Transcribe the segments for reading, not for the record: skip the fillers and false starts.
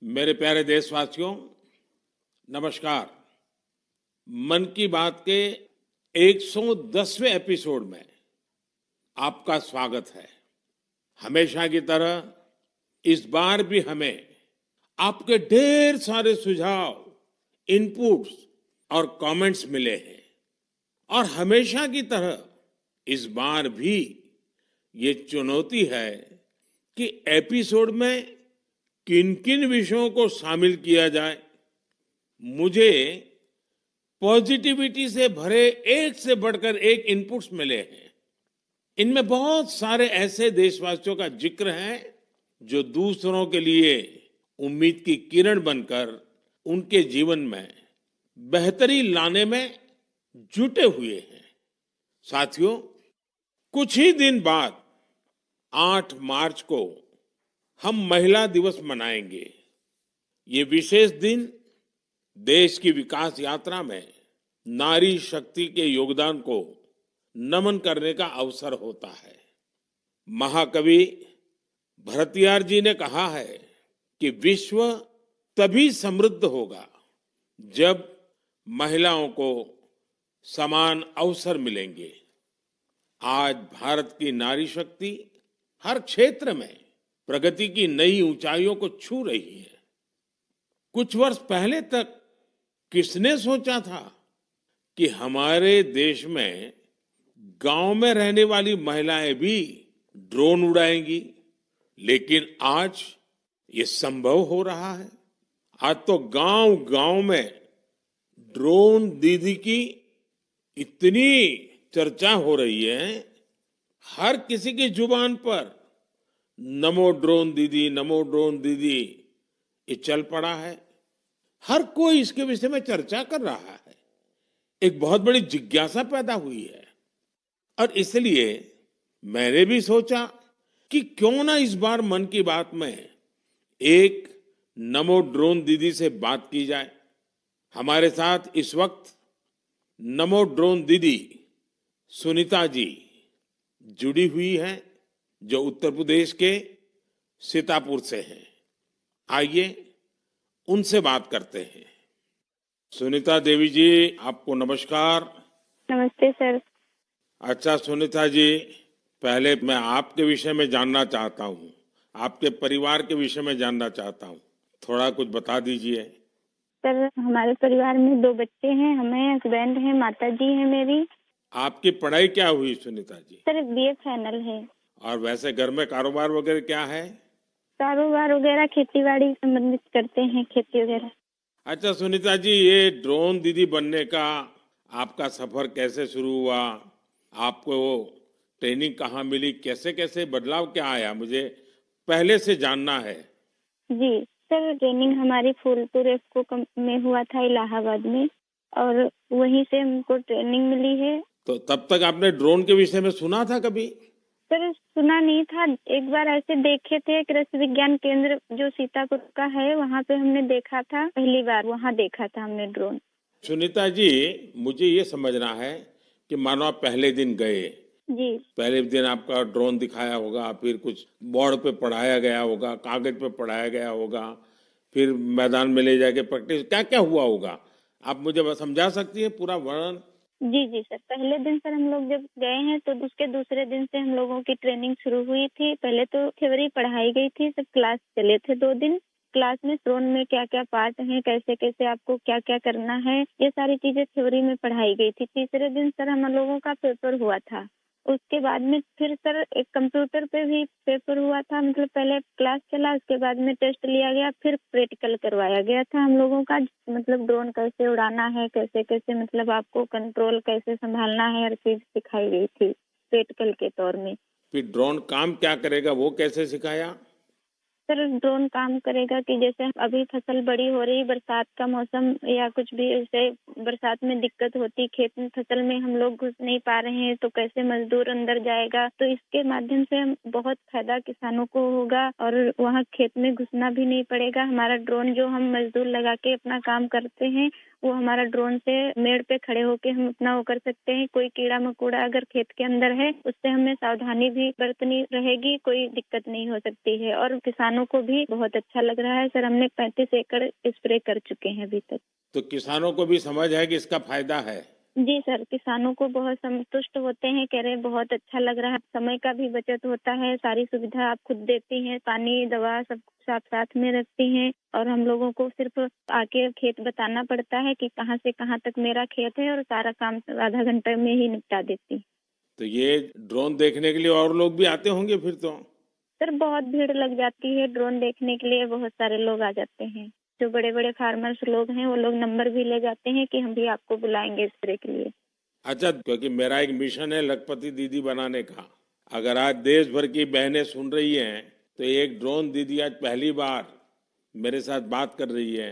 मेरे प्यारे देशवासियों, नमस्कार। मन की बात के 110वें एपिसोड में आपका स्वागत है। हमेशा की तरह इस बार भी हमें आपके ढेर सारे सुझाव, इनपुट्स और कमेंट्स मिले हैं और हमेशा की तरह इस बार भी ये चुनौती है कि एपिसोड में किन-किन विषयों को शामिल किया जाए। मुझे पॉजिटिविटी से भरे एक से बढ़कर एक इनपुट्स मिले हैं। इनमें बहुत सारे ऐसे देशवासियों का जिक्र है जो दूसरों के लिए उम्मीद की किरण बनकर उनके जीवन में बेहतरी लाने में जुटे हुए हैं। साथियों, कुछ ही दिन बाद 8 मार्च को हम महिला दिवस मनाएंगे। ये विशेष दिन देश की विकास यात्रा में नारी शक्ति के योगदान को नमन करने का अवसर होता है। महाकवि भरतियार जी ने कहा है कि विश्व तभी समृद्ध होगा जब महिलाओं को समान अवसर मिलेंगे। आज भारत की नारी शक्ति हर क्षेत्र में प्रगति की नई ऊंचाइयों को छू रही है। कुछ वर्ष पहले तक किसने सोचा था कि हमारे देश में गांव में रहने वाली महिलाएं भी ड्रोन उड़ाएंगी, लेकिन आज ये संभव हो रहा है। आज तो गांव-गांव में ड्रोन दीदी की इतनी चर्चा हो रही है, हर किसी की जुबान पर नमो ड्रोन दीदी, नमो ड्रोन दीदी ये चल पड़ा है। हर कोई इसके विषय में चर्चा कर रहा है। एक बहुत बड़ी जिज्ञासा पैदा हुई है और इसलिए मैंने भी सोचा कि क्यों ना इस बार मन की बात में एक नमो ड्रोन दीदी से बात की जाए। हमारे साथ इस वक्त नमो ड्रोन दीदी सुनीता जी जुड़ी हुई हैं, जो उत्तर प्रदेश के सीतापुर से हैं। आइए उनसे बात करते हैं। सुनीता देवी जी, आपको नमस्कार। नमस्ते सर। अच्छा सुनीता जी, पहले मैं आपके विषय में जानना चाहता हूँ, आपके परिवार के विषय में जानना चाहता हूँ। थोड़ा कुछ बता दीजिए। सर, हमारे परिवार में 2 बच्चे हैं, हमें हस्बैंड हैं, माता जी हैं मेरी। आपकी पढ़ाई क्या हुई Sunita ji? Sir BA final है। और वैसे घर में कारोबार वगैरह क्या है? कारोबार वगैरह खेती-बाड़ी संबंधित करते हैं, खेती वगैरह। अच्छा सुनीता जी, ये ड्रोन दीदी बनने का आपका सफर कैसे शुरू हुआ? आपको ट्रेनिंग कहाँ मिली? कैसे कैसे बदलाव क्या आया? मुझे पहले से जानना है। जी, सर ट्रेनिंग हमारी फूलपुर इफ्को में हुआ था इलाहाबाद में, और वहीं से हमको ट्रेनिंग मिली है। तो तब तक आपने ड्रोन के विषय में सुना था कभी? सर सुना नहीं था, एक बार ऐसे देखे थे, कृषि विज्ञान केंद्र जो सीतापुर का है वहाँ पे हमने देखा था, पहली बार वहाँ देखा था हमने ड्रोन। सुनीता जी, मुझे ये समझना है कि मानो आप पहले दिन गए, जी पहले दिन आपका ड्रोन दिखाया होगा, फिर कुछ बोर्ड पे पढ़ाया गया होगा, कागज पे पढ़ाया गया होगा, फिर मैदान में ले जाके प्रैक्टिस, क्या क्या हुआ होगा? आप मुझे बस समझा सकती है पूरा वर्णन? जी सर, पहले दिन सर हम लोग जब गए हैं तो उसके दूसरे दिन से हम लोगों की ट्रेनिंग शुरू हुई थी। पहले तो थ्योरी पढ़ाई गई थी, सब क्लास चले थे 2 दिन। क्लास में ड्रोन में क्या-क्या पार्ट हैं, कैसे-कैसे आपको क्या-क्या करना है, ये सारी चीजें थ्योरी में पढ़ाई गई थी। तीसरे दिन सर हम लोगों का पेपर हुआ था। उसके बाद में फिर सर एक कंप्यूटर पे भी पेपर हुआ था, मतलब पहले क्लास चला, उसके बाद में टेस्ट लिया गया, फिर प्रैक्टिकल करवाया गया था हम लोगों का, मतलब ड्रोन कैसे उड़ाना है, कैसे-कैसे मतलब आपको कंट्रोल कैसे संभालना है, हर चीज सिखाई गई थी प्रैक्टिकल के तौर में। फिर ड्रोन काम क्या करेगा वो कैसे सिखाया? सर ड्रोन काम करेगा कि जैसे अभी फसल बड़ी हो रही, बरसात का मौसम या कुछ भी ऐसे बरसात में दिक्कत होती, खेत में फसल में हम लोग घुस नहीं पा रहे हैं, तो कैसे मजदूर अंदर जाएगा। तो इसके माध्यम से हम बहुत फायदा किसानों को होगा और वहाँ खेत में घुसना भी नहीं पड़ेगा। हमारा ड्रोन जो हम मजदूर लगा के अपना काम करते हैं, वो हमारा ड्रोन से मेड़ पे खड़े होके हम अपना वो कर सकते हैं। कोई कीड़ा मकोड़ा अगर खेत के अंदर है, उससे हमें सावधानी भी बरतनी रहेगी, कोई दिक्कत नहीं हो सकती है। और किसानों को भी बहुत अच्छा लग रहा है सर। हमने 35 एकड़ स्प्रे कर चुके हैं अभी तक। तो किसानों को भी समझ है कि इसका फायदा है। जी सर, किसानों को बहुत संतुष्ट होते हैं, कह रहे हैं बहुत अच्छा लग रहा है, समय का भी बचत होता है, सारी सुविधा आप खुद देती हैं, पानी दवा सब कुछ आप साथ में रखती हैं और हम लोगों को सिर्फ आके खेत बताना पड़ता है कि कहाँ से कहाँ तक मेरा खेत है और सारा काम आधा घंटे में ही निपटा देती। तो ये ड्रोन देखने के लिए और लोग भी आते होंगे फिर तो। सर बहुत भीड़ लग जाती है ड्रोन देखने के लिए, बहुत सारे लोग आ जाते हैं। जो बड़े बड़े फार्मर्स लोग हैं वो लोग नंबर भी ले जाते हैं कि हम भी आपको बुलाएंगे स्प्रे के लिए। अच्छा, क्योंकि मेरा एक मिशन है लखपति दीदी बनाने का। अगर आज देश भर की बहनें सुन रही हैं तो एक ड्रोन दीदी आज पहली बार मेरे साथ बात कर रही है,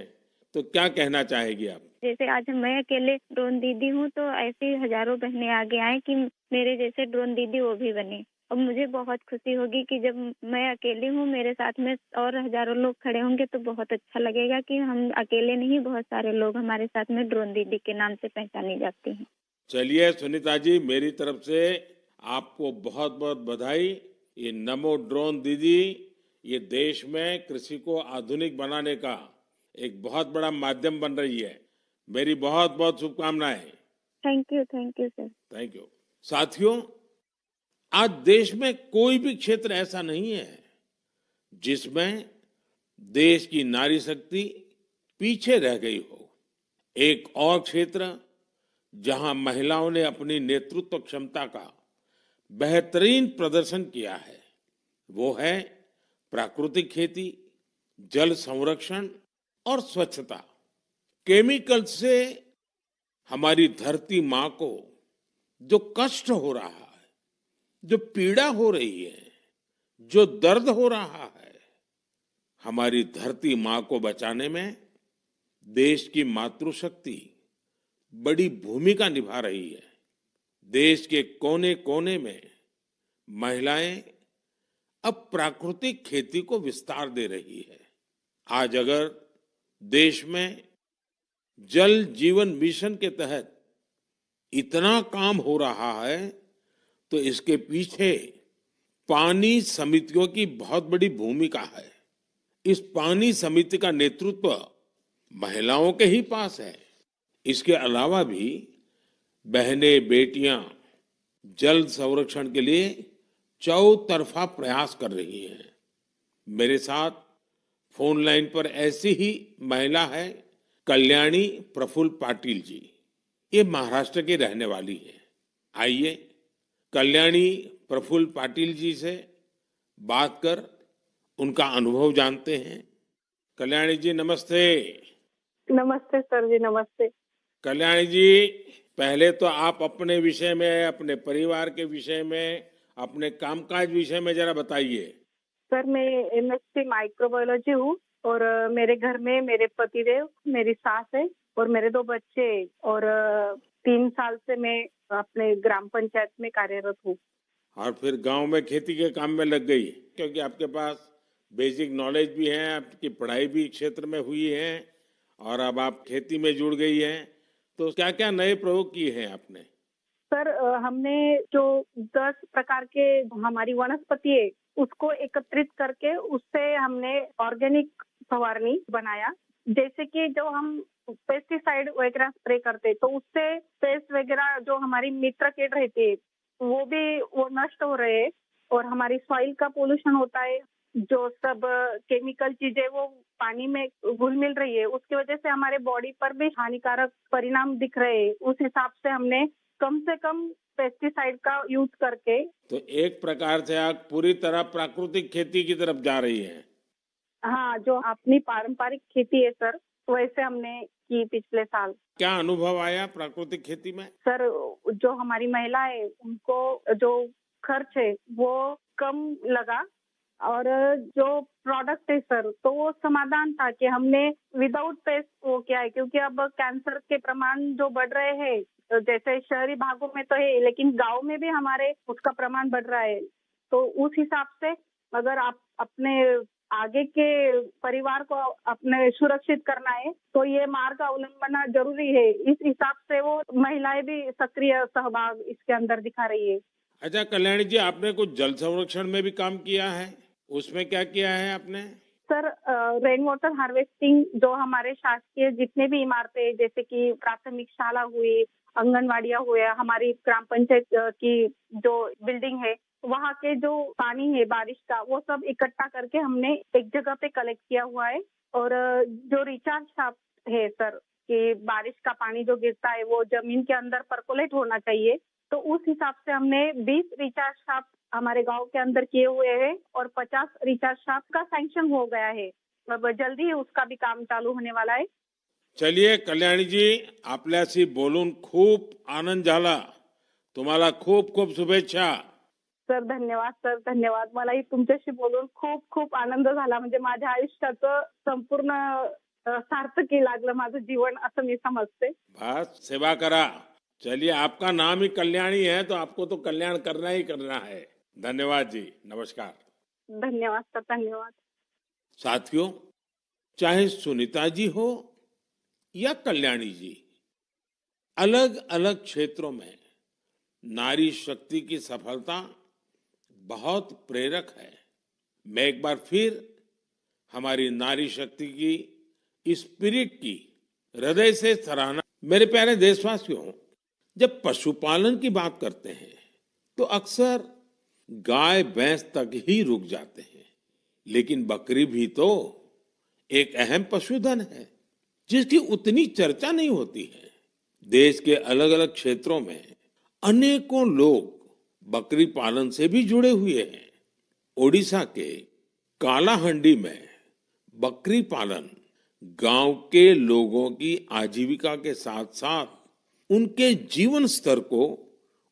तो क्या कहना चाहेगी आप? जैसे आज मैं अकेले ड्रोन दीदी हूँ, तो ऐसी हजारों बहनें आगे आए कि मेरे जैसे ड्रोन दीदी वो भी बने। और मुझे बहुत खुशी होगी कि जब मैं अकेली हूँ, मेरे साथ में और हजारों लोग खड़े होंगे तो बहुत अच्छा लगेगा कि हम अकेले नहीं, बहुत सारे लोग हमारे साथ में ड्रोन दीदी के नाम से पहचानी जाती हैं। चलिए सुनीता जी, मेरी तरफ से आपको बहुत बहुत बधाई। ये नमो ड्रोन दीदी ये देश में कृषि को आधुनिक बनाने का एक बहुत बड़ा माध्यम बन रही है। मेरी बहुत बहुत शुभकामनाएं। Thank you sir. Thank you. साथियों, आज देश में कोई भी क्षेत्र ऐसा नहीं है जिसमें देश की नारी शक्ति पीछे रह गई हो। एक और क्षेत्र जहां महिलाओं ने अपनी नेतृत्व क्षमता का बेहतरीन प्रदर्शन किया है, वो है प्राकृतिक खेती, जल संरक्षण और स्वच्छता। केमिकल से हमारी धरती माँ को जो कष्ट हो रहा है, जो पीड़ा हो रही है, जो दर्द हो रहा है, हमारी धरती माँ को बचाने में देश की मातृशक्ति बड़ी भूमिका निभा रही है। देश के कोने कोने में महिलाएं अब प्राकृतिक खेती को विस्तार दे रही है। आज अगर देश में जल जीवन मिशन के तहत इतना काम हो रहा है, तो इसके पीछे पानी समितियों की बहुत बड़ी भूमिका है। इस पानी समिति का नेतृत्व महिलाओं के ही पास है। इसके अलावा भी बहनें बेटियां जल संरक्षण के लिए चौतरफा प्रयास कर रही हैं। मेरे साथ फोन लाइन पर ऐसी ही महिला है कल्याणी प्रफुल्ल पाटिल जी। ये महाराष्ट्र की रहने वाली है। आइए कल्याणी प्रफुल्ल पाटिल जी से बात कर उनका अनुभव जानते हैं। कल्याणी जी नमस्ते। नमस्ते सर जी, नमस्ते। कल्याणी जी, पहले तो आप अपने विषय में, अपने परिवार के विषय में, अपने कामकाज विषय में जरा बताइए। सर मैं एमएससी माइक्रोबायोलॉजी हूँ और मेरे घर में मेरे पतिदेव, मेरी सास है और मेरे 2 बच्चे और 3 साल से मैं अपने ग्राम पंचायत में कार्यरत हूँ। और फिर गांव में खेती के काम में लग गई, क्योंकि आपके पास बेसिक नॉलेज भी है, आपकी पढ़ाई भी क्षेत्र में हुई है और अब आप खेती में जुड़ गई हैं। तो क्या क्या नए प्रयोग किए हैं आपने? सर हमने जो 10 प्रकार के हमारी वनस्पति है उसको एकत्रित करके उससे हमने ऑर्गेनिक फवारनी बनाया। जैसे कि जो हम पेस्टिसाइड वगैरह स्प्रे करते तो उससे पेस्ट वगैरह जो हमारी मित्र कीट रहती है वो नष्ट हो रहे हैं और हमारी सॉइल का पोल्यूशन होता है। जो सब केमिकल चीजें वो पानी में घुल मिल रही है, उसकी वजह से हमारे बॉडी पर भी हानिकारक परिणाम दिख रहे हैं। उस हिसाब से हमने कम से कम पेस्टिसाइड का यूज करके। तो एक प्रकार से आप पूरी तरह प्राकृतिक खेती की तरफ जा रही हैं। हाँ, जो अपनी पारंपरिक खेती है सर, वैसे हमने की पिछले साल। क्या अनुभव आया प्राकृतिक खेती में? सर जो हमारी महिला है उनको जो खर्च है वो कम लगा और जो प्रोडक्ट है सर, तो वो समाधान था कि हमने विदाउट पेस्ट वो किया है, क्योंकि अब कैंसर के प्रमाण जो बढ़ रहे हैं, तो जैसे शहरी भागों में तो है, लेकिन गांव में भी हमारे उसका प्रमाण बढ़ रहा है। तो उस हिसाब से अगर आप अपने आगे के परिवार को अपने सुरक्षित करना है, तो ये मार्ग अवलंबना जरूरी है। इस हिसाब से वो महिलाएं भी सक्रिय सहभाग इसके अंदर दिखा रही है। अच्छा कल्याणी जी, आपने कुछ जल संरक्षण में भी काम किया है, उसमें क्या किया है आपने? सर, रेन वाटर हार्वेस्टिंग जो हमारे शासकीय जितने भी इमारतें हैं, जैसे कि प्राथमिक शाला हुई, आंगनवाड़ियाँ हुए, हमारी ग्राम पंचायत की जो बिल्डिंग है, वहाँ के जो पानी है बारिश का, वो सब इकट्ठा करके हमने एक जगह पे कलेक्ट किया हुआ है। और जो रिचार्ज शाफ्ट है सर, कि बारिश का पानी जो गिरता है वो जमीन के अंदर परकोलेट होना चाहिए, तो उस हिसाब से हमने 20 रिचार्ज शाफ्ट हमारे गांव के अंदर किए हुए हैं और 50 रिचार्ज शाफ्ट का सैंक्शन हो गया है। अब जल्दी ही उसका भी काम चालू होने वाला है। चलिए कल्याणी जी, आपल्याशी बोलून खूप आनंद झाला. तुम्हाला खूप खूप शुभेच्छा. सर धन्यवाद, सर धन्यवाद. मलाही तुमच्याशी बोलून खूप खूप आनंद झाला. म्हणजे माझ्या आयुष्याचं संपूर्ण सार्थकी लागलं माझं जीवन, असं मी समजते. बस सेवा करा. चलिए, आपका नाम ही कल्याणी है तो आपको तो कल्याण करना ही करना है. धन्यवाद जी. नमस्कार. धन्यवाद सर, धन्यवाद. साथियों, चाहे सुनीता जी हो या कल्याणी जी, अलग अलग क्षेत्रों में नारी शक्ति की सफलता बहुत प्रेरक है. मैं एक बार फिर हमारी नारी शक्ति की इस स्पिरिट की हृदय से सराहना. मेरे प्यारे देशवासियों, जब पशुपालन की बात करते हैं तो अक्सर गाय भैंस तक ही रुक जाते हैं, लेकिन बकरी भी तो एक अहम पशुधन है जिसकी उतनी चर्चा नहीं होती है. देश के अलग अलग क्षेत्रों में अनेकों लोग बकरी पालन से भी जुड़े हुए हैं. ओडिशा के कालाहंडी में बकरी पालन गांव के लोगों की आजीविका के साथ साथ उनके जीवन स्तर को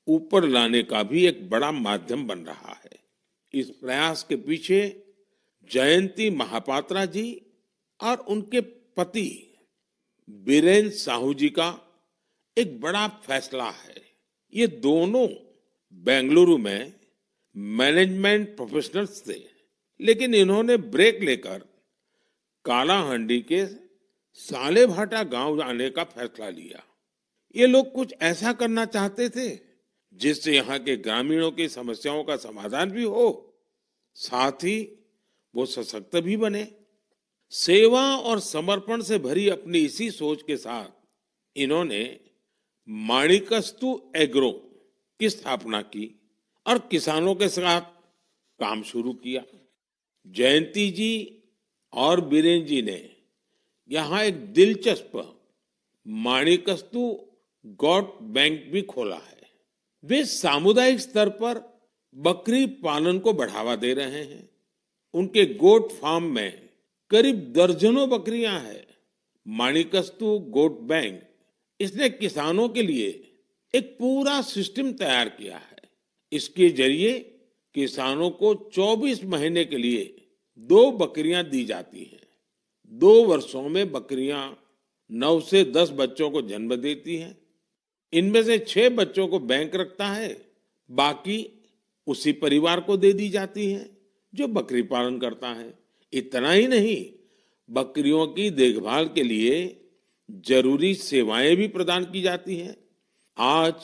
ऊपर लाने का भी एक बड़ा माध्यम बन रहा है. इस प्रयास के पीछे जयंती महापात्रा जी और उनके पति बीरेन साहू जी का एक बड़ा फैसला है. ये दोनों बेंगलुरु में मैनेजमेंट प्रोफेशनल्स थे, लेकिन इन्होंने ब्रेक लेकर कालाहंडी के सालेभाटा गांव आने का फैसला लिया. ये लोग कुछ ऐसा करना चाहते थे जिससे यहाँ के ग्रामीणों की समस्याओं का समाधान भी हो, साथ ही वो सशक्त भी बने. सेवा और समर्पण से भरी अपनी इसी सोच के साथ इन्होंने माणिकस्तु एग्रो की स्थापना की और किसानों के साथ काम शुरू किया. जयंती जी और बीरेन जी ने यहाँ एक दिलचस्प माणिकस्तु गोट बैंक भी खोला है. वे सामुदायिक स्तर पर बकरी पालन को बढ़ावा दे रहे हैं. उनके गोट फार्म में करीब दर्जनों बकरियां हैं. माणिकस्तु गोट बैंक इसने किसानों के लिए एक पूरा सिस्टम तैयार किया है. इसके जरिए किसानों को 24 महीने के लिए 2 बकरियां दी जाती हैं. 2 वर्षों में बकरियां 9 से 10 बच्चों को जन्म देती हैं. इनमें से 6 बच्चों को बैंक रखता है, बाकी उसी परिवार को दे दी जाती हैं जो बकरी पालन करता है. इतना ही नहीं, बकरियों की देखभाल के लिए जरूरी सेवाएं भी प्रदान की जाती हैं. आज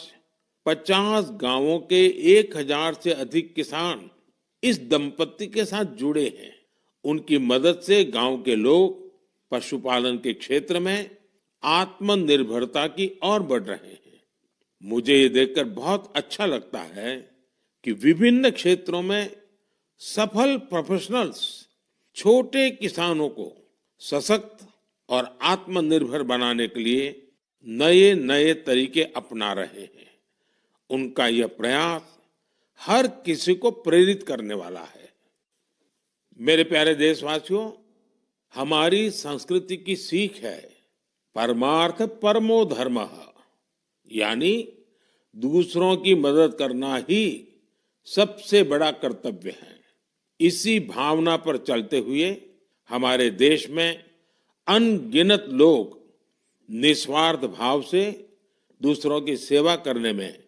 50 गांवों के 1000 से अधिक किसान इस दंपत्ति के साथ जुड़े हैं. उनकी मदद से गांव के लोग पशुपालन के क्षेत्र में आत्मनिर्भरता की ओर बढ़ रहे हैं. मुझे ये देखकर बहुत अच्छा लगता है कि विभिन्न क्षेत्रों में सफल प्रोफेशनल्स छोटे किसानों को सशक्त और आत्मनिर्भर बनाने के लिए नए नए तरीके अपना रहे हैं. उनका यह प्रयास हर किसी को प्रेरित करने वाला है. मेरे प्यारे देशवासियों, हमारी संस्कृति की सीख है परमार्थ परमो धर्मः, यानी दूसरों की मदद करना ही सबसे बड़ा कर्तव्य है. इसी भावना पर चलते हुए हमारे देश में अनगिनत लोग निस्वार्थ भाव से दूसरों की सेवा करने में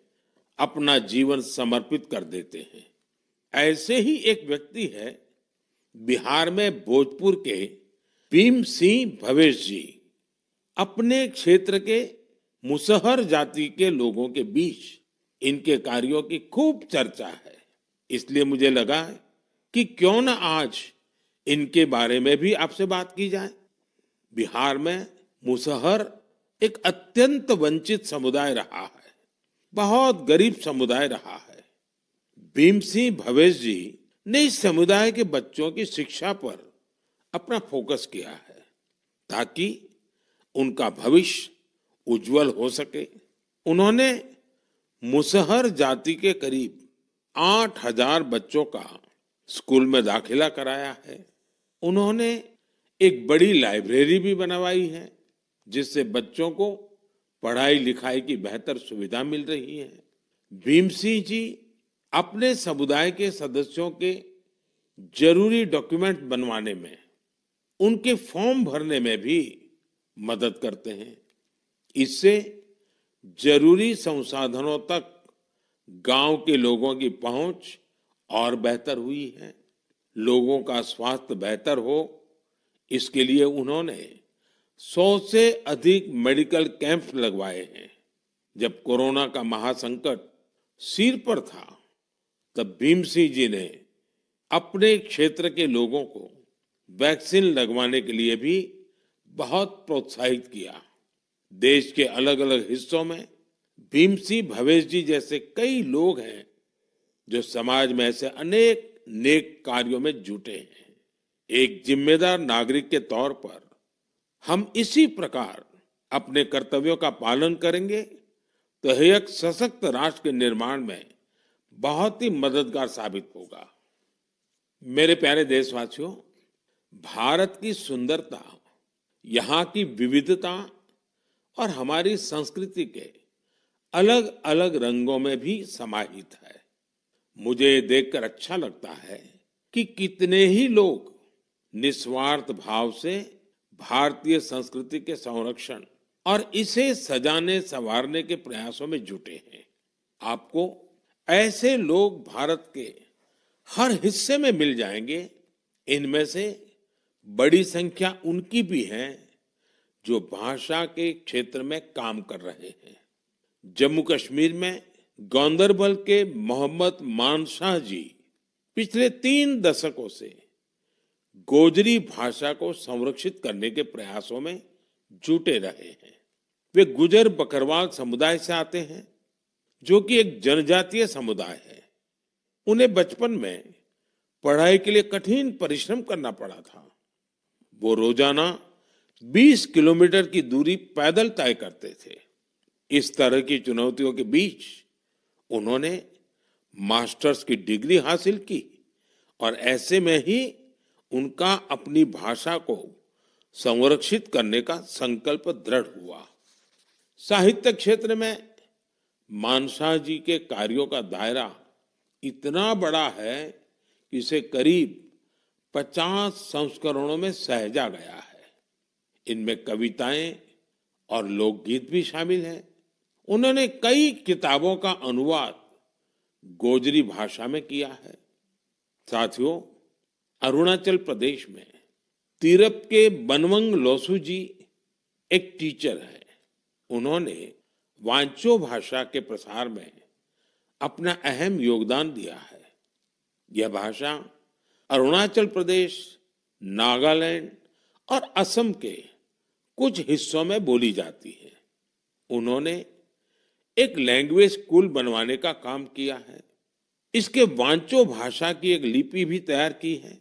अपना जीवन समर्पित कर देते हैं। ऐसे ही एक व्यक्ति है बिहार में भोजपुर के भीम सिंह भवेश जी। अपने क्षेत्र के मुसहर जाति के लोगों के बीच इनके कार्यों की खूब चर्चा है। इसलिए मुझे लगा कि क्यों न आज इनके बारे में भी आपसे बात की जाए। बिहार में मुसहर एक अत्यंत वंचित समुदाय रहा है, बहुत गरीब समुदाय रहा है। भीम सिंह भवेश जी ने इस समुदाय के बच्चों की शिक्षा पर अपना फोकस किया है ताकि उनका भविष्य उज्जवल हो सके। उन्होंने मुसहर जाति के करीब 8,000 बच्चों का स्कूल में दाखिला कराया है। उन्होंने एक बड़ी लाइब्रेरी भी बनवाई है जिससे बच्चों को पढ़ाई लिखाई की बेहतर सुविधा मिल रही है। भीम सिंह जी अपने समुदाय के सदस्यों के जरूरी डॉक्यूमेंट बनवाने में, उनके फॉर्म भरने में भी मदद करते हैं। इससे जरूरी संसाधनों तक गांव के लोगों की पहुंच और बेहतर हुई है। लोगों का स्वास्थ्य बेहतर हो, इसके लिए उन्होंने 100 से अधिक मेडिकल कैंप लगवाए हैं। जब कोरोना का महासंकट सिर पर था, तब भीम सिंह जी ने अपने क्षेत्र के लोगों को वैक्सीन लगवाने के लिए भी बहुत प्रोत्साहित किया। देश के अलग अलग हिस्सों में भीम सिंह भवेश जी जैसे कई लोग हैं जो समाज में ऐसे अनेक नेक कार्यों में जुटे हैं। एक जिम्मेदार नागरिक के तौर पर हम इसी प्रकार अपने कर्तव्यों का पालन करेंगे तो यह एक सशक्त राष्ट्र के निर्माण में बहुत ही मददगार साबित होगा। मेरे प्यारे देशवासियों, भारत की सुंदरता, यहाँ की विविधता और हमारी संस्कृति के अलग अलग रंगों में भी समाहित है। मुझे देखकर अच्छा लगता है कि कितने ही लोग निस्वार्थ भाव से भारतीय संस्कृति के संरक्षण और इसे सजाने संवारने के प्रयासों में जुटे हैं। आपको ऐसे लोग भारत के हर हिस्से में मिल जाएंगे। इनमें से बड़ी संख्या उनकी भी है जो भाषा के क्षेत्र में काम कर रहे हैं। जम्मू कश्मीर में गांदरबल के मोहम्मद मानशाह जी पिछले 3 दशकों से गोजरी भाषा को संरक्षित करने के प्रयासों में जुटे रहे हैं। वे गुजर बकरवाल समुदाय से आते हैं जो कि एक जनजातीय समुदाय है। उन्हें बचपन में पढ़ाई के लिए कठिन परिश्रम करना पड़ा था। वो रोजाना 20 किलोमीटर की दूरी पैदल तय करते थे। इस तरह की चुनौतियों के बीच उन्होंने मास्टर्स की डिग्री हासिल की और ऐसे में ही उनका अपनी भाषा को संरक्षित करने का संकल्प दृढ़ हुआ। साहित्य क्षेत्र में मानशाह जी के कार्यों का दायरा इतना बड़ा है कि इसे करीब 50 संस्करणों में सहेजा गया है। इनमें कविताएं और लोकगीत भी शामिल हैं। उन्होंने कई किताबों का अनुवाद गोजरी भाषा में किया है। साथियों, अरुणाचल प्रदेश में तिरप के बनवंग लोसू जी एक टीचर हैं। उन्होंने वांचो भाषा के प्रसार में अपना अहम योगदान दिया है। यह भाषा अरुणाचल प्रदेश, नागालैंड और असम के कुछ हिस्सों में बोली जाती है। उन्होंने एक लैंग्वेज स्कूल बनवाने का काम किया है। इसके वांचो भाषा की एक लिपि भी तैयार की है।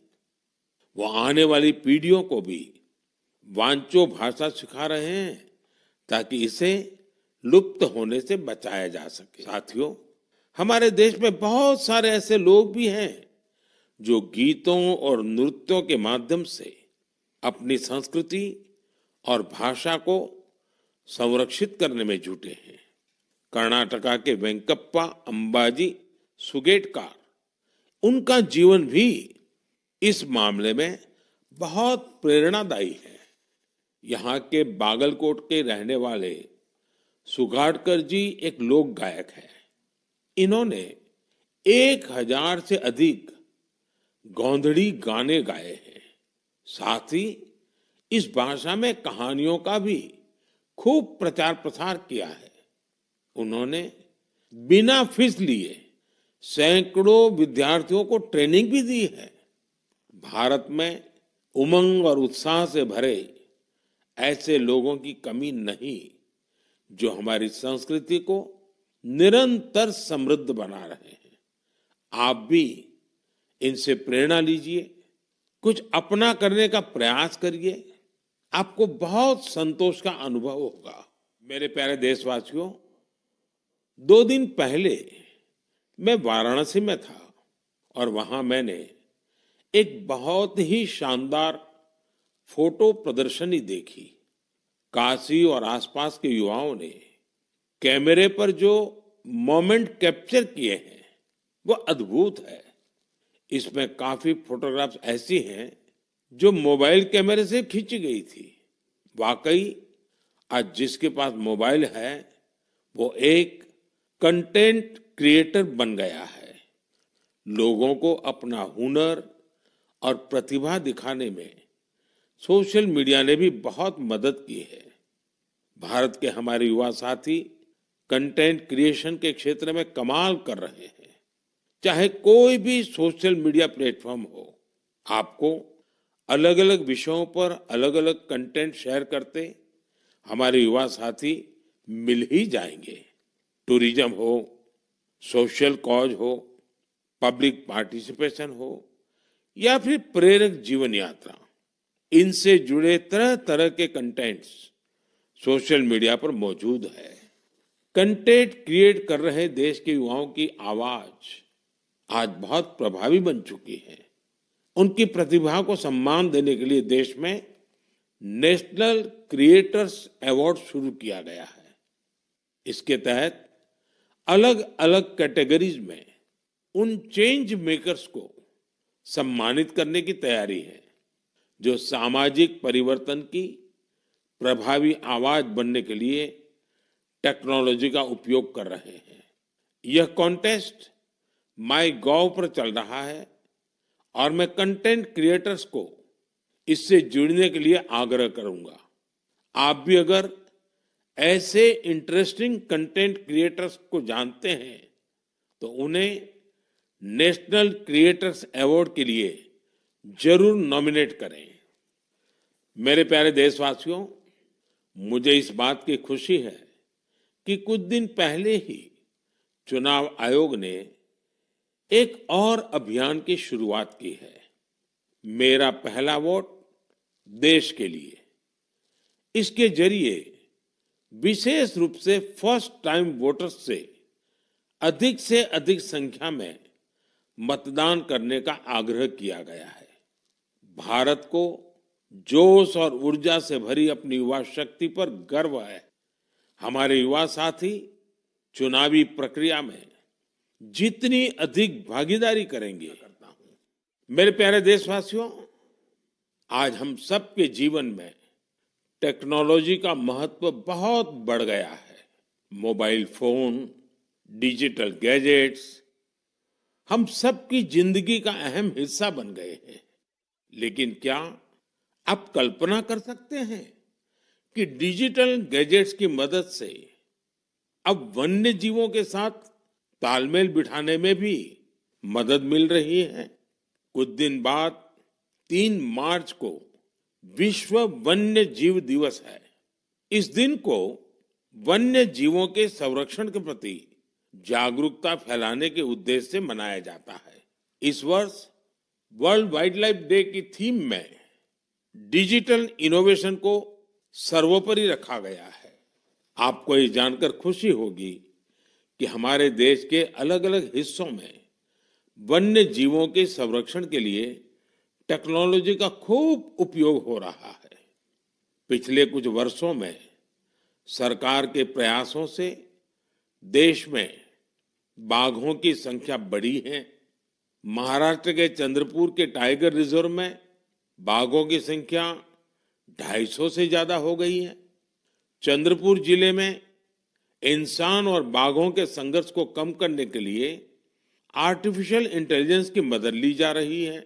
वो आने वाली पीढ़ियों को भी वांचो भाषा सिखा रहे हैं ताकि इसे लुप्त होने से बचाया जा सके। साथियों, हमारे देश में बहुत सारे ऐसे लोग भी हैं जो गीतों और नृत्यों के माध्यम से अपनी संस्कृति और भाषा को संरक्षित करने में जुटे हैं। कर्नाटका के वेंकप्पा अंबाजी सुगेटकार, उनका जीवन भी इस मामले में बहुत प्रेरणादायी है। यहाँ के बागलकोट के रहने वाले सुगाटकर जी एक लोक गायक हैं। इन्होंने 1000 से अधिक गोंधड़ी गाने गाए हैं। साथ ही इस भाषा में कहानियों का भी खूब प्रचार प्रसार किया है। उन्होंने बिना फीस लिए सैकड़ों विद्यार्थियों को ट्रेनिंग भी दी है। भारत में उमंग और उत्साह से भरे ऐसे लोगों की कमी नहीं, जो हमारी संस्कृति को निरंतर समृद्ध बना रहे हैं। आप भी इनसे प्रेरणा लीजिए, कुछ अपना करने का प्रयास करिए, आपको बहुत संतोष का अनुभव होगा। मेरे प्यारे देशवासियों, 2 दिन पहले मैं वाराणसी में था और वहां मैंने एक बहुत ही शानदार फोटो प्रदर्शनी देखी। काशी और आसपास के युवाओं ने कैमरे पर जो मोमेंट कैप्चर किए हैं वो अद्भुत है। इसमें काफी फोटोग्राफ्स ऐसी हैं जो मोबाइल कैमरे से खींची गई थी। वाकई आज जिसके पास मोबाइल है वो एक कंटेंट क्रिएटर बन गया है। लोगों को अपना हुनर और प्रतिभा दिखाने में सोशल मीडिया ने भी बहुत मदद की है। भारत के हमारे युवा साथी कंटेंट क्रिएशन के क्षेत्र में कमाल कर रहे हैं। चाहे कोई भी सोशल मीडिया प्लेटफॉर्म हो, आपको अलग अलग विषयों पर अलग अलग कंटेंट शेयर करते हमारे युवा साथी मिल ही जाएंगे। टूरिज्म हो, सोशल कॉज हो, पब्लिक पार्टिसिपेशन हो या फिर प्रेरक जीवन यात्रा, इनसे जुड़े तरह तरह के कंटेंट्स सोशल मीडिया पर मौजूद है। कंटेंट क्रिएट कर रहे देश के युवाओं की आवाज आज बहुत प्रभावी बन चुकी है। उनकी प्रतिभा को सम्मान देने के लिए देश में नेशनल क्रिएटर्स अवार्ड शुरू किया गया है। इसके तहत अलग अलग कैटेगरीज में उन चेंज मेकर्स को सम्मानित करने की तैयारी है जो सामाजिक परिवर्तन की प्रभावी आवाज बनने के लिए टेक्नोलॉजी का उपयोग कर रहे हैं। यह कॉन्टेस्ट माई गॉव पर चल रहा है और मैं कंटेंट क्रिएटर्स को इससे जुड़ने के लिए आग्रह करूंगा। आप भी अगर ऐसे इंटरेस्टिंग कंटेंट क्रिएटर्स को जानते हैं तो उन्हें नेशनल क्रिएटर्स अवार्ड के लिए जरूर नॉमिनेट करें। मेरे प्यारे देशवासियों, मुझे इस बात की खुशी है कि कुछ दिन पहले ही चुनाव आयोग ने एक और अभियान की शुरुआत की है, मेरा पहला वोट देश के लिए। इसके जरिए विशेष रूप से फर्स्ट टाइम वोटर्स से अधिक संख्या में मतदान करने का आग्रह किया गया है। भारत को जोश और ऊर्जा से भरी अपनी युवा शक्ति पर गर्व है। हमारे युवा साथी चुनावी प्रक्रिया में जितनी अधिक भागीदारी करेंगे, मेरे प्यारे देशवासियों, आज हम सबके जीवन में टेक्नोलॉजी का महत्व बहुत बढ़ गया है। मोबाइल फोन, डिजिटल गैजेट्स हम सबकी जिंदगी का अहम हिस्सा बन गए हैं। लेकिन क्या आप कल्पना कर सकते हैं कि डिजिटल गैजेट्स की मदद से अब वन्य जीवों के साथ तालमेल बिठाने में भी मदद मिल रही है। कुछ दिन बाद 3 मार्च को विश्व वन्य जीव दिवस है। इस दिन को वन्य जीवों के संरक्षण के प्रति जागरूकता फैलाने के उद्देश्य से मनाया जाता है। इस वर्ष वर्ल्ड वाइल्ड लाइफ डे की थीम में डिजिटल इनोवेशन को सर्वोपरि रखा गया है। आपको ये जानकर खुशी होगी कि हमारे देश के अलग अलग हिस्सों में वन्य जीवों के संरक्षण के लिए टेक्नोलॉजी का खूब उपयोग हो रहा है। पिछले कुछ वर्षों में सरकार के प्रयासों से देश में बाघों की संख्या बढ़ी है। महाराष्ट्र के चंद्रपुर के टाइगर रिजर्व में बाघों की संख्या 250 से ज्यादा हो गई है। चंद्रपुर जिले में इंसान और बाघों के संघर्ष को कम करने के लिए आर्टिफिशियल इंटेलिजेंस की मदद ली जा रही है।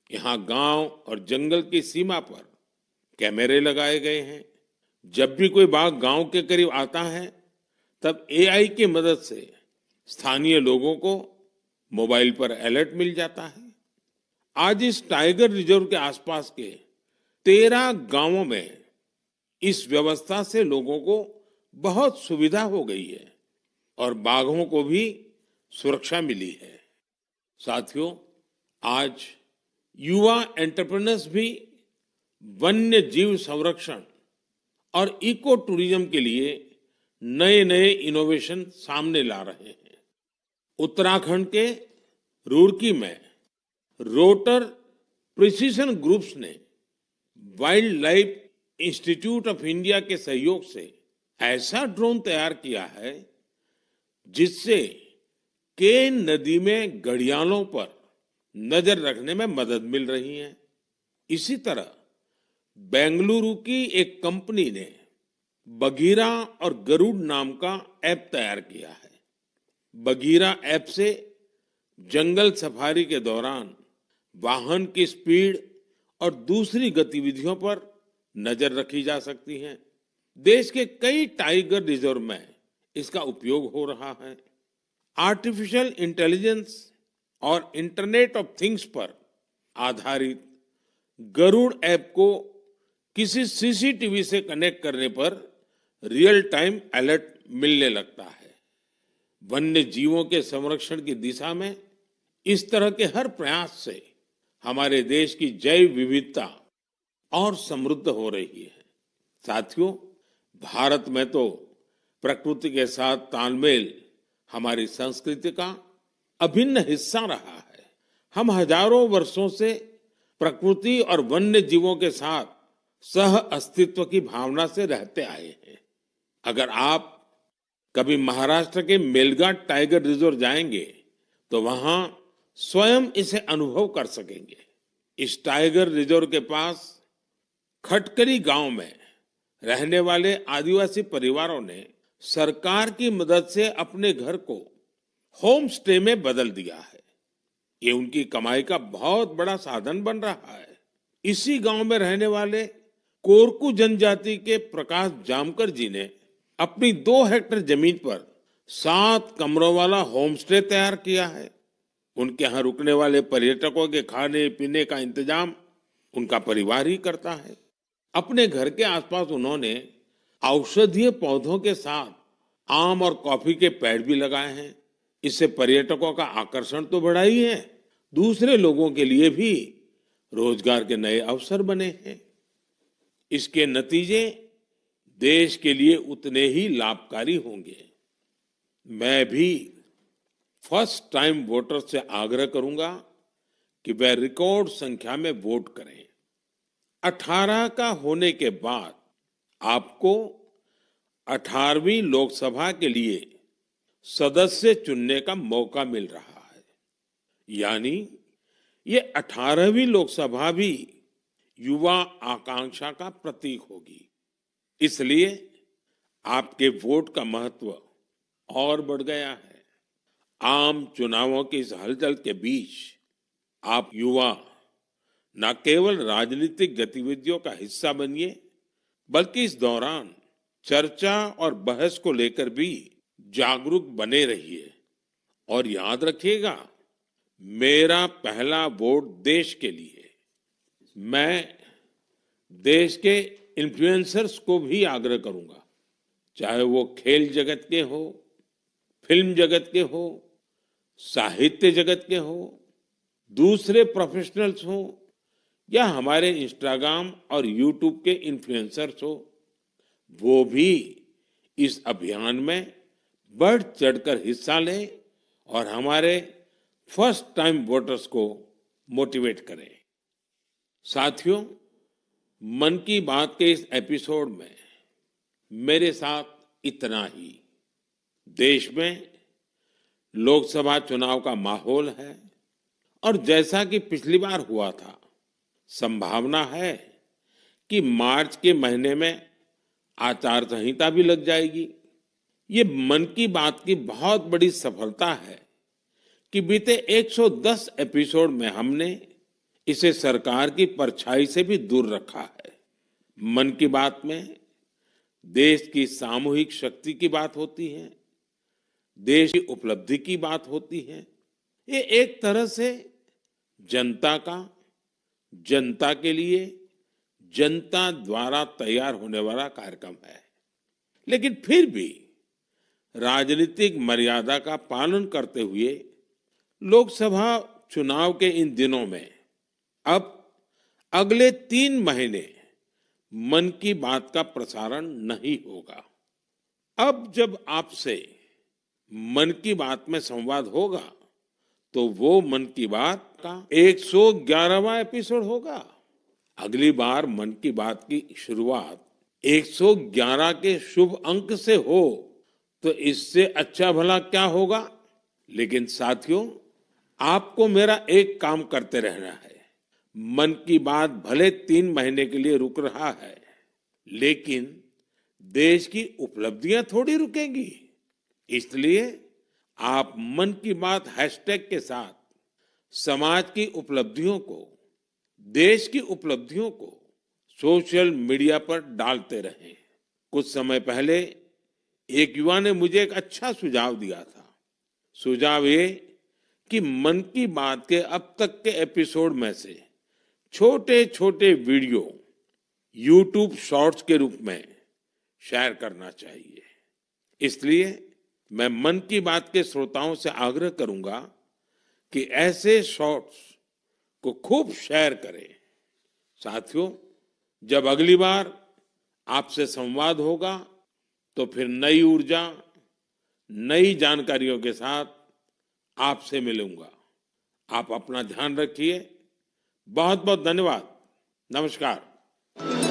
यहाँ गांव और जंगल की सीमा पर कैमरे लगाए गए हैं। जब भी कोई बाघ गांव के करीब आता है, तब एआई की मदद से स्थानीय लोगों को मोबाइल पर अलर्ट मिल जाता है। आज इस टाइगर रिजर्व के आसपास के 13 गांवों में इस व्यवस्था से लोगों को बहुत सुविधा हो गई है और बाघों को भी सुरक्षा मिली है। साथियों, आज युवा एंटरप्रेन्योर्स भी वन्य जीव संरक्षण और इको टूरिज्म के लिए नए नए इनोवेशन सामने ला रहे हैं। उत्तराखंड के रुड़की में रोटर प्रिसीजन ग्रुप्स ने wild life institute of India के सहयोग से ऐसा ड्रोन तैयार किया है जिससे केन नदी में घड़ियालों पर नजर रखने में मदद मिल रही है। इसी तरह बेंगलुरु की एक कंपनी ने बगीरा और गरुड़ नाम का ऐप तैयार किया है। बगीरा ऐप से जंगल सफारी के दौरान वाहन की स्पीड और दूसरी गतिविधियों पर नजर रखी जा सकती है। देश के कई टाइगर रिजर्व में इसका उपयोग हो रहा है। आर्टिफिशियल इंटेलिजेंस और इंटरनेट ऑफ थिंग्स पर आधारित गरुड़ ऐप को किसी सीसीटीवी से कनेक्ट करने पर रियल टाइम अलर्ट मिलने लगता है। वन्य जीवों के संरक्षण की दिशा में इस तरह के हर प्रयास से हमारे देश की जैव विविधता और समृद्ध हो रही है। साथियों, भारत में तो प्रकृति के साथ तालमेल हमारी संस्कृति का अभिन्न हिस्सा रहा है। हम हजारों वर्षों से प्रकृति और वन्य जीवों के साथ सह अस्तित्व की भावना से रहते आए हैं। अगर आप कभी महाराष्ट्र के मेलघाट टाइगर रिजर्व जाएंगे तो वहां स्वयं इसे अनुभव कर सकेंगे। इस टाइगर रिजर्व के पास खटकरी गांव में रहने वाले आदिवासी परिवारों ने सरकार की मदद से अपने घर को होम स्टे में बदल दिया है। ये उनकी कमाई का बहुत बड़ा साधन बन रहा है। इसी गांव में रहने वाले कोरकू जनजाति के प्रकाश जामकर जी ने अपनी 2 हेक्टेयर जमीन पर 7 कमरों वाला होम स्टे तैयार किया है। उनके यहाँ रुकने वाले पर्यटकों के खाने पीने का इंतजाम उनका परिवार ही करता है। अपने घर के आसपास उन्होंने औषधीय पौधों के साथ आम और कॉफी के पेड़ भी लगाए हैं। इससे पर्यटकों का आकर्षण तो बढ़ा ही है, दूसरे लोगों के लिए भी रोजगार के नए अवसर बने हैं। इसके नतीजे देश के लिए उतने ही लाभकारी होंगे। मैं भी फर्स्ट टाइम वोटर से आग्रह करूंगा कि वह रिकॉर्ड संख्या में वोट करें। 18 का होने के बाद आपको 18वीं लोकसभा के लिए सदस्य चुनने का मौका मिल रहा है। यानी ये 18वीं लोकसभा भी युवा आकांक्षा का प्रतीक होगी। इसलिए आपके वोट का महत्व और बढ़ गया है। आम चुनावों की इस हलचल के बीच आप युवा न केवल राजनीतिक गतिविधियों का हिस्सा बनिए, बल्कि इस दौरान चर्चा और बहस को लेकर भी जागरूक बने रहिए। और याद रखिएगा, मेरा पहला वोट देश के लिए। मैं देश के इन्फ्लुएंसर्स को भी आग्रह करूंगा, चाहे वो खेल जगत के हो, फिल्म जगत के हो, साहित्य जगत के हो, दूसरे प्रोफेशनल्स हो या हमारे इंस्टाग्राम और यूट्यूब के इन्फ्लुएंसर्स हो, वो भी इस अभियान में बढ़ चढ़कर हिस्सा लें और हमारे फर्स्ट टाइम वोटर्स को मोटिवेट करें। साथियों, मन की बात के इस एपिसोड में मेरे साथ इतना ही। देश में लोकसभा चुनाव का माहौल है और जैसा कि पिछली बार हुआ था, संभावना है कि मार्च के महीने में आचार संहिता भी लग जाएगी। ये मन की बात की बहुत बड़ी सफलता है कि बीते 110 एपिसोड में हमने इसे सरकार की परछाई से भी दूर रखा है। मन की बात में देश की सामूहिक शक्ति की बात होती है, देश की उपलब्धि की बात होती है। ये एक तरह से जनता का, जनता के लिए, जनता द्वारा तैयार होने वाला कार्यक्रम है। लेकिन फिर भी राजनीतिक मर्यादा का पालन करते हुए लोकसभा चुनाव के इन दिनों में अब अगले 3 महीने मन की बात का प्रसारण नहीं होगा। अब जब आपसे मन की बात में संवाद होगा तो वो मन की बात का 111वां एपिसोड होगा। अगली बार मन की बात की शुरुआत 111 के शुभ अंक से हो तो इससे अच्छा भला क्या होगा। लेकिन साथियों, आपको मेरा एक काम करते रहना है। मन की बात भले 3 महीने के लिए रुक रहा है, लेकिन देश की उपलब्धियां थोड़ी रुकेंगी। इसलिए आप मन की बात हैशटैग के साथ समाज की उपलब्धियों को, देश की उपलब्धियों को सोशल मीडिया पर डालते रहें। कुछ समय पहले एक युवा ने मुझे एक अच्छा सुझाव दिया था। सुझाव ये कि मन की बात के अब तक के एपिसोड में से छोटे छोटे वीडियो YouTube शॉर्ट्स के रूप में शेयर करना चाहिए। इसलिए मैं मन की बात के श्रोताओं से आग्रह करूंगा कि ऐसे शॉर्ट्स को खूब शेयर करें। साथियों, जब अगली बार आपसे संवाद होगा तो फिर नई ऊर्जा, नई जानकारियों के साथ आपसे मिलूंगा। आप अपना ध्यान रखिए। बहुत बहुत धन्यवाद। नमस्कार।